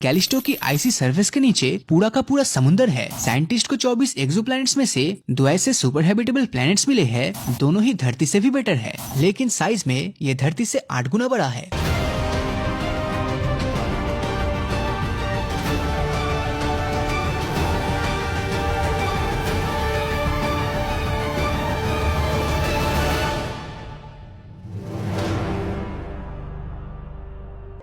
Callisto की आइसी surface के नीचे पूरा का पूरा समुंदर है। साइंटिस्ट को 24 एक्सोप्लैनेट्स में से 2 ऐसे सुपर हैबिटेबल प्लैनेट्स मिले हैं, दोनों ही धरती से भी बेटर है, लेकिन साइज में ये धरती से 8 गुना बड़ा है।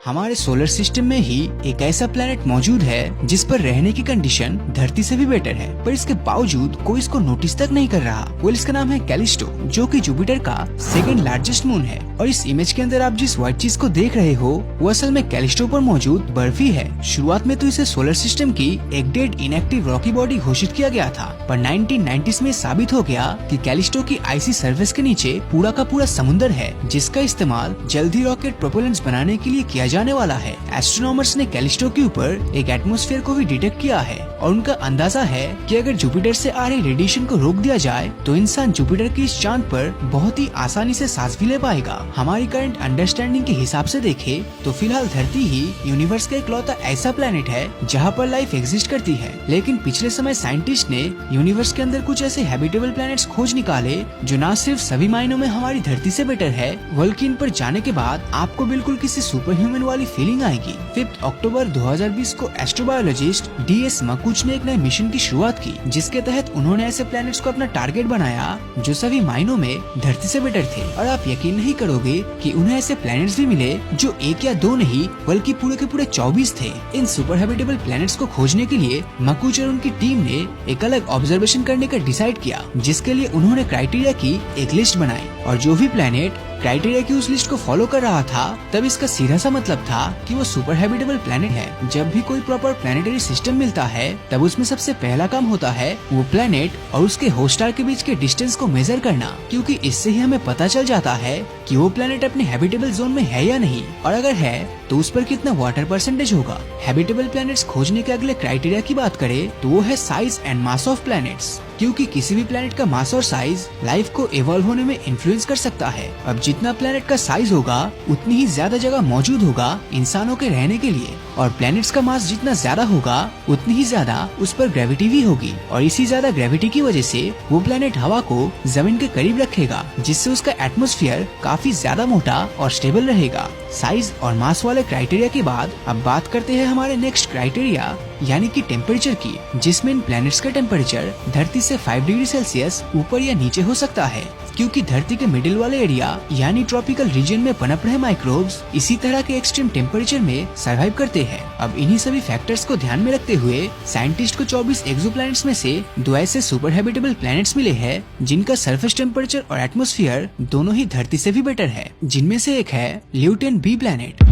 हमारे सोलर सिस्टम में ही एक ऐसा प्लेनेट मौजूद है जिस पर रहने की कंडीशन धरती से भी बेटर है, पर इसके बावजूद कोई इसको नोटिस तक नहीं कर रहा। इसका नाम है कैलिस्टो, जो कि जुपिटर का सेकंड लार्जेस्ट मून है। और इस इमेज के अंदर आप जिस व्हाइट चीज को देख रहे हो वो असल में कैलिस्टो पर मौजूद बर्फ ही है। शुरुआत में तो इसे सोलर सिस्टम की एक डेड इनएक्टिव रॉकी बॉडी घोषित किया गया था, पर 1990s में साबित हो गया कि कैलिस्टो की आइसी सरफेस के नीचे पूरा का पूरा समुंदर है, जिसका इस्तेमाल जल्दी रॉकेट प्रोपेलेंट्स बनाने के लिए किया जाने वाला है। एस्ट्रोनॉमर्स ने कैलिस्टो के ऊपर एक एटमॉस्फेयर को भी डिटेक्ट किया है और उनका अंदाजा है कि अगर जुपिटर से आ रही रेडिएशन को रोक दिया जाए तो इंसान जुपिटर की इस चांद पर बहुत ही आसानी से सांस भी ले पाएगा। हमारी करंट अंडरस्टैंडिंग के हिसाब से देखे तो फिलहाल धरती ही यूनिवर्स का इकलौता ऐसा प्लेनेट है जहाँ पर लाइफ एग्जिस्ट करती है, लेकिन पिछले समय साइंटिस्ट ने यूनिवर्स के अंदर कुछ ऐसे हैबिटेबल प्लैनेट्स खोज निकाले जो न सिर्फ सभी मायनों में हमारी धरती से बेटर है, बल्कि इन पर जाने के बाद आपको बिल्कुल किसी सुपर ह्यूमन वाली फीलिंग आएगी। 5 अक्टूबर 2020 को एस्ट्रोबायोलॉजिस्ट DS मकुच ने एक नए मिशन की शुरुआत की, जिसके तहत उन्होंने ऐसे प्लैनेट्स को अपना टारगेट बनाया जो सभी मायनों में धरती से बेटर थे। और आप यकीन नहीं करोगे कि उन्हें ऐसे प्लैनेट्स भी मिले जो 1 या 2 नहीं बल्कि पूरे के पूरे 24 थे। इन सुपर हैबिटेबल प्लैनेट्स को खोजने के लिए मकुच और उनकी टीम ने एक अलग ऑब्जर्वेशन करने का डिसाइड किया, जिसके लिए उन्होंने क्राइटेरिया की एक लिस्ट बनाई और जो भी प्लैनेट क्राइटेरिया की उस लिस्ट को फॉलो कर रहा था तब इसका सीधा सा मतलब था कि वो सुपर हैबिटेबल प्लैनेट है। जब भी कोई प्रॉपर प्लैनेटरी सिस्टम मिलता है तब उसमें सबसे पहला काम होता है वो प्लैनेट और उसके होस्ट स्टार के बीच के डिस्टेंस को मेजर करना, क्योंकि इससे ही हमें पता चल जाता है कि वो प्लैनेट अपने हैबिटेबल जोन में है या नहीं, और अगर है तो उस पर कितना वाटर परसेंटेज होगा। हैबिटेबल प्लैनेट्स खोजने के अगले क्राइटेरिया की बात करें तो वो है size and mass of planets, क्योंकि किसी भी प्लैनेट का मास और साइज लाइफ को इवॉल्व होने में इन्फ्लुएंस कर सकता है। अब जितना प्लैनेट का साइज होगा उतनी ही ज्यादा जगह मौजूद होगा इंसानों के रहने के लिए, और प्लैनेट्स का मास जितना ज्यादा होगा उतनी ही ज्यादा उस पर ग्रेविटी भी होगी, और इसी ज्यादा ग्रेविटी की वजह से वो प्लैनेट हवा को जमीन के करीब रखेगा, जिससे उसका एटमॉस्फेयर काफी ज्यादा मोटा और स्टेबल रहेगा। साइज और मास वाले क्राइटेरिया के बाद अब बात करते हैं हमारे नेक्स्ट क्राइटेरिया यानी कि टेम्परेचर की, जिसमें इन प्लैनेट्स का टेम्परेचर धरती से 5 डिग्री सेल्सियस ऊपर या नीचे हो सकता है, क्योंकि धरती के मिडिल वाले एरिया यानी ट्रॉपिकल रीजन में पनप रहे माइक्रोब्स इसी तरह के एक्सट्रीम टेम्परेचर में सरवाइव करते हैं। अब इन्हीं सभी फैक्टर्स को ध्यान में रखते हुए साइंटिस्ट को 24 एक्सोप्लैनेट्स में से 2 ऐसे सुपर हैबिटेबल प्लैनेट्स मिले हैं जिनका सरफेस टेम्परेचर और एटमॉस्फेयर दोनों ही धरती से भी बेटर है, जिनमें से एक है ल्यूटेन B प्लैनेट।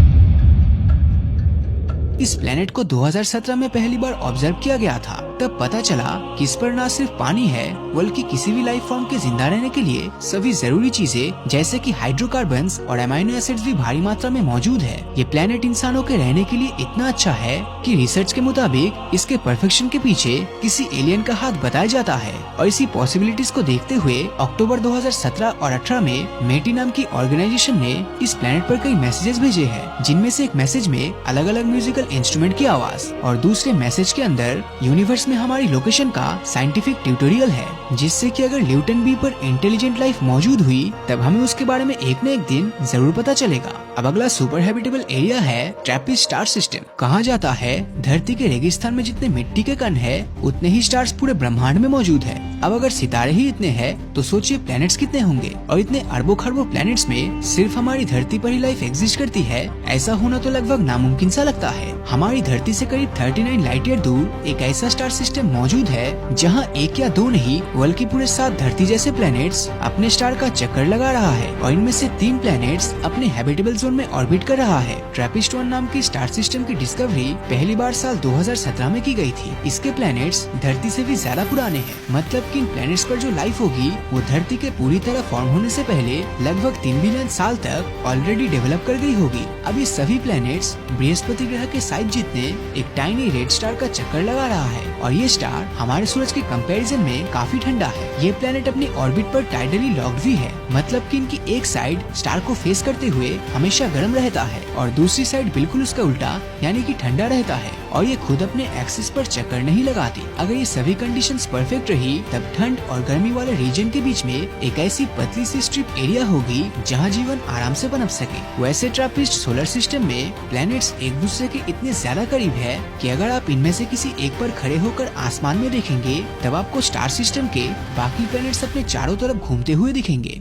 इस प्लेनेट को 2017 में पहली बार ऑब्जर्व किया गया था। तब पता चला कि इस पर न सिर्फ पानी है बल्कि किसी भी लाइफ फॉर्म के जिंदा रहने के लिए सभी जरूरी चीजें जैसे कि हाइड्रोकार्बन्स और अमाइनो एसिड्स भी भारी मात्रा में मौजूद है। ये प्लेनेट इंसानों के रहने के लिए इतना अच्छा है कि रिसर्च के मुताबिक इसके परफेक्शन के पीछे किसी एलियन का हाथ बताया जाता है। और इसी पॉसिबिलिटीज को देखते हुए अक्टूबर 2017 और 18 में मेटी नाम की ऑर्गेनाइजेशन ने इस प्लेनेट पर कई मैसेजेस भेजे हैं, जिनमें से एक मैसेज में अलग अलग म्यूजिकल इंस्ट्रूमेंट की आवाज और दूसरे मैसेज के अंदर यूनिवर्स में हमारी लोकेशन का साइंटिफिक ट्यूटोरियल है, जिससे कि अगर ल्यूटेन B पर इंटेलिजेंट लाइफ मौजूद हुई तब हमें उसके बारे में एक न एक दिन जरूर पता चलेगा। अब अगला सुपर हैबिटेबल एरिया है ट्रैपिस्ट स्टार सिस्टम। कहा जाता है धरती के रेगिस्तान में जितने मिट्टी के कण है उतने ही स्टार्स पूरे ब्रह्मांड में मौजूद है। अब अगर सितारे ही इतने हैं तो सोचिए प्लैनेट्स कितने होंगे, और इतने अरबों खरबों प्लैनेट्स में सिर्फ हमारी धरती पर ही लाइफ एग्जिस्ट करती है, ऐसा होना तो लगभग नामुमकिन सा लगता है। हमारी धरती से करीब 39 लाइट ईयर दूर एक ऐसा स्टार सिस्टम मौजूद है जहां 1 या 2 नहीं बल्कि पूरे 7 धरती जैसे प्लैनेट्स अपने स्टार का चक्कर लगा रहा है, और इनमें से 3 प्लैनेट्स अपने हैबिटेबल जोन में ऑर्बिट कर रहा है। ट्रैपिस्ट 1 नाम की स्टार सिस्टम की डिस्कवरी पहली बार साल 2017 में की गई थी। इसके प्लैनेट्स धरती से भी ज्यादा पुराने हैं, मतलब कि इन प्लैनेट्स पर जो लाइफ होगी वो धरती के पूरी तरह फॉर्म होने से पहले लगभग 3 बिलियन साल तक ऑलरेडी डेवलप कर गई होगी। अब ये सभी प्लैनेट्स बृहस्पति ग्रह के साइज जितने एक टाइनी रेड स्टार का चक्कर लगा रहा है और ये स्टार हमारे सूरज के कंपैरिजन में काफी ठंडा है। ये प्लेनेट अपनी ऑर्बिट पर टाइडली लॉक्ड भी है, मतलब कि इनकी एक साइड स्टार को फेस करते हुए हमेशा गर्म रहता है और दूसरी साइड बिल्कुल उसका उल्टा यानी कि ठंडा रहता है और ये खुद अपने एक्सिस पर चक्कर नहीं लगाती। अगर ये सभी कंडीशंस परफेक्ट रही तब ठंड और गर्मी वाले रीजन के बीच में एक ऐसी पतली सी स्ट्रिप एरिया होगी जहाँ जीवन आराम से पनप सके। वैसे ट्रैपिस्ट सोलर सिस्टम में प्लैनेट्स एक दूसरे के इतने ज्यादा करीब है कि अगर आप इनमें से किसी एक पर खड़े होकर आसमान में देखेंगे तब आपको स्टार सिस्टम के बाकी प्लैनेट्स अपने चारों तरफ घूमते हुए दिखेंगे।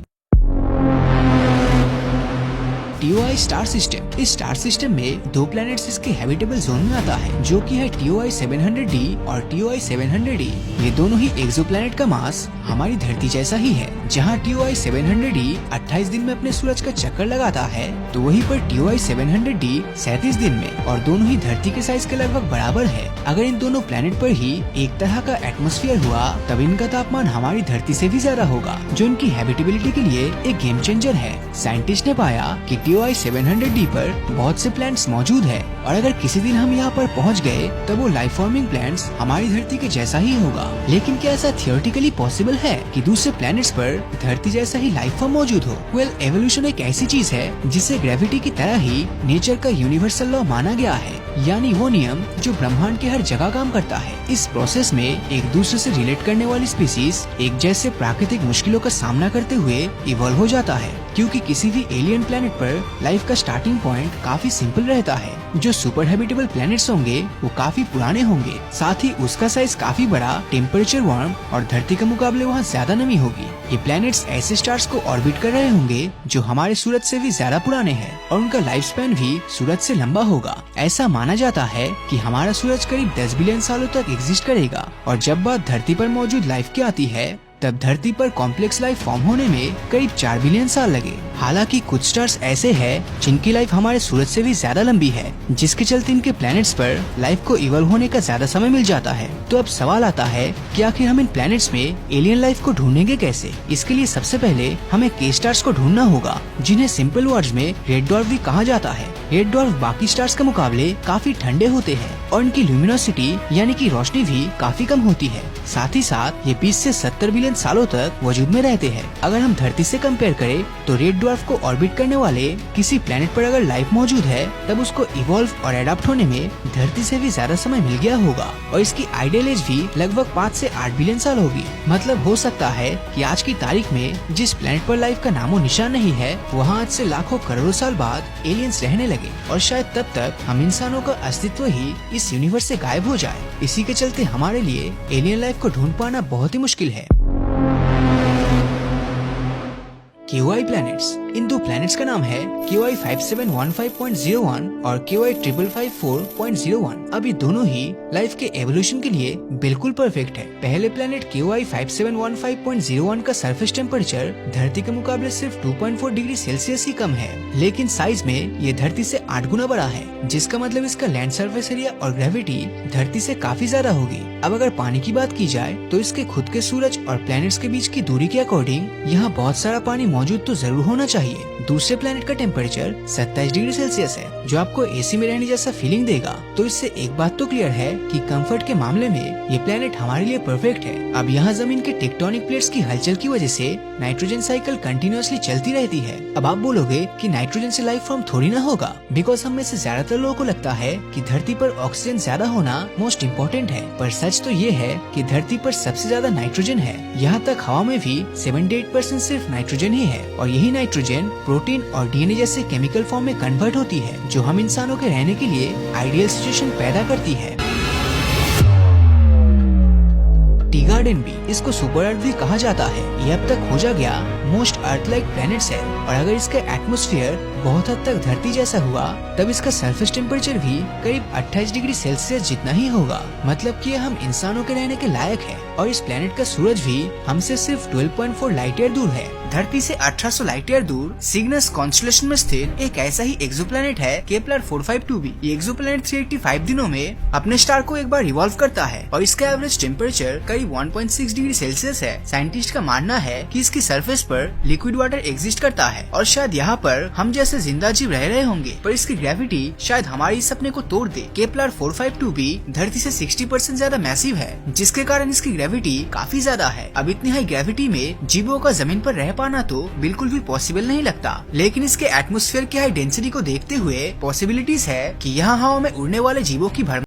TOI star system. इस स्टार सिस्टम में दो प्लैनेट्स इसके हैबिटेबल जोन में आता है जो कि है TOI 700d और TOI 700e। ये दोनों ही एक्सोप्लैनेट का मास हमारी धरती जैसा ही है। जहाँ TOI 700d 28 दिन में अपने सूरज का चक्कर लगाता है तो वहीं पर TOI 700d 37 दिन में, और दोनों ही धरती के साइज के लगभग बराबर है। अगर इन दोनों प्लैनेट पर ही एक तरह का एटमॉस्फेयर हुआ तब इनका तापमान हमारी धरती से भी ज्यादा होगा, जो इनकी हैबिटेबिलिटी के लिए एक गेम चेंजर है। साइंटिस्ट ने पाया कि TOI 700d पर बहुत से प्लैनेट्स मौजूद है और अगर किसी दिन हम यहाँ पर पहुँच गए तब वो लाइफ फॉर्मिंग प्लैनेट्स हमारी धरती के जैसा ही होगा। लेकिन क्या ऐसा थियोरेटिकली पॉसिबल है कि दूसरे प्लैनेट्स पर धरती जैसा ही लाइफ फॉर्म मौजूद हो? वेल, एवोल्यूशन एक ऐसी चीज है जिसे ग्रेविटी की तरह ही नेचर का यूनिवर्सल लॉ माना गया है, यानी वो नियम जो ब्रह्मांड के हर जगह काम करता है। इस प्रोसेस में एक दूसरे से रिलेट करने वाली स्पीसीज एक जैसे प्राकृतिक मुश्किलों का सामना करते हुए इवॉल्व हो जाता है, क्योंकि किसी भी एलियन प्लैनेट पर लाइफ का स्टार्टिंग पॉइंट काफी सिंपल रहता है। जो सुपर हैबिटेबल प्लैनेट्स होंगे वो काफी पुराने होंगे, साथ ही उसका साइज काफी बड़ा, टेम्परेचर वार्म और धरती के मुकाबले वहाँ ज्यादा नमी होगी। ये प्लैनेट्स ऐसे स्टार्स को ऑर्बिट कर रहे होंगे जो हमारे सूरज से भी ज्यादा पुराने हैं और उनका लाइफ स्पैन भी सूरज से लंबा होगा। ऐसा माना जाता है कि हमारा सूरज करीब 10 बिलियन सालों तक एग्जिस्ट करेगा और जब बात धरती पर मौजूद लाइफ की आती है तब धरती पर कॉम्प्लेक्स लाइफ फॉर्म होने में करीब 4 बिलियन साल लगे। हालांकि कुछ स्टार्स ऐसे हैं जिनकी लाइफ हमारे सूरज से भी ज्यादा लंबी है, जिसके चलते इनके प्लैनेट्स पर लाइफ को इवॉल्व होने का ज्यादा समय मिल जाता है। तो अब सवाल आता है कि आखिर हम इन प्लैनेट्स में एलियन लाइफ को ढूंढेंगे कैसे? इसके लिए सबसे पहले हमें के स्टार्स को ढूंढना होगा, जिन्हें सिंपल वर्ड्स में रेड ड्वार्फ भी कहा जाता है। रेड ड्वार्फ बाकी स्टार्स के मुकाबले काफी ठंडे होते हैं और इनकी ल्यूमिनोसिटी यानी कि रोशनी भी काफी कम होती है। साथ ही साथ ये 20 से 70 बिलियन सालों तक वजूद में रहते हैं। अगर हम धरती से कंपेयर करें तो रेड ड्वार्फ को ऑर्बिट करने वाले किसी प्लैनेट पर अगर लाइफ मौजूद है तब उसको इवॉल्व और एडाप्ट होने में धरती से भी ज्यादा समय मिल गया होगा और इसकी आइडियल एज भी लगभग 5 से 8 बिलियन साल होगी। मतलब हो सकता है कि आज की तारीख में जिस प्लैनेट पर लाइफ का नामो निशान नहीं है वहाँ आज से लाखों करोड़ों साल बाद एलियंस रहने लगे और शायद तब तक हम इंसानों का अस्तित्व ही इस यूनिवर्स से गायब हो जाए। इसी के चलते हमारे लिए एलियन लाइफ को ढूंढ पाना बहुत ही मुश्किल है। KOI planets. इन दो प्लैनेट्स का नाम है KOI 5715.01 और KOI 5554.01। अब ये दोनों ही लाइफ के एवोल्यूशन के लिए बिल्कुल परफेक्ट है। पहले प्लैनेट KOI 5715.01 का सरफेस टेम्परेचर धरती के मुकाबले सिर्फ 2.4 डिग्री सेल्सियस ही कम है, लेकिन साइज में ये धरती से 8 गुना बड़ा है, जिसका मतलब इसका लैंड सरफेस एरिया और ग्रेविटी धरती से काफी ज्यादा होगी। अब अगर पानी की बात की जाए तो इसके खुद के सूरज और प्लैनेट्स के बीच की दूरी के अकॉर्डिंग यहाँ बहुत सारा पानी मौजूद तो जरूर होना चाहिए। दूसरे प्लैनेट का टेम्परेचर 27 डिग्री सेल्सियस है, जो आपको एसी में रहने जैसा फीलिंग देगा। तो इससे एक बात तो क्लियर है कि कंफर्ट के मामले में ये प्लैनेट हमारे लिए परफेक्ट है। अब यहाँ जमीन के टेक्टोनिक प्लेट्स की हलचल की वजह से नाइट्रोजन साइकिल कंटिन्यूअसली चलती रहती है। अब आप बोलोगे कि नाइट्रोजन से लाइफ फॉर्म थोड़ी ना होगा, बिकॉज हम में से ज्यादातर लोगों को लगता है कि धरती पर ऑक्सीजन ज्यादा होना मोस्ट इम्पोर्टेंट है, पर सच तो ये है कि धरती पर सबसे ज्यादा नाइट्रोजन है। यहाँ तक हवा में भी 78% सिर्फ नाइट्रोजन ही है और यही नाइट्रोजन प्रोटीन और डीएनए जैसे केमिकल फॉर्म में कन्वर्ट होती है, जो हम इंसानों के रहने के लिए आइडियल सिचुएशन पैदा करती है। टी गार्डन भी, इसको सुपर अर्थ भी कहा जाता है। ये अब तक खोजा गया मोस्ट अर्थ लाइक प्लैनेट्स है और अगर इसका एटमॉस्फेयर बहुत हद तक धरती जैसा हुआ तब इसका सरफेस टेम्परेचर भी करीब 28 डिग्री सेल्सियस जितना ही होगा। मतलब कि हम इंसानों के रहने के लायक है और इस प्लैनेट का सूरज भी हमसे सिर्फ 12.4 लाइट ईयर दूर है। धरती से 1800 लाइट ईयर दूर सिग्नस कॉन्स्टेलेशन में स्थित एक ऐसा ही एक्सोप्लैनेट है केपलर 452b। ये एक्सोप्लैनेट 385 दिनों में अपने स्टार को एक बार रिवॉल्व करता है और इसका एवरेज टेम्परेचर करीब 1.6 डिग्री सेल्सियस है। साइंटिस्ट का मानना है कि इसकी सरफेस पर लिक्विड वाटर एग्जिस्ट करता है और शायद यहाँ पर हम जैसे से जिंदा जीव रह रहे होंगे, पर इसकी ग्रेविटी शायद हमारे इस सपने को तोड़ दे। केपलर 452b धरती से 60% ज्यादा मैसिव है, जिसके कारण इसकी ग्रेविटी काफी ज्यादा है। अब इतनी हाई ग्रेविटी में जीवों का जमीन पर रह पाना तो बिल्कुल भी पॉसिबल नहीं लगता, लेकिन इसके एटमॉस्फेयर की हाई डेंसिटी को देखते हुए पॉसिबिलिटीज है कि यहाँ हवा में उड़ने वाले जीवों की भरमार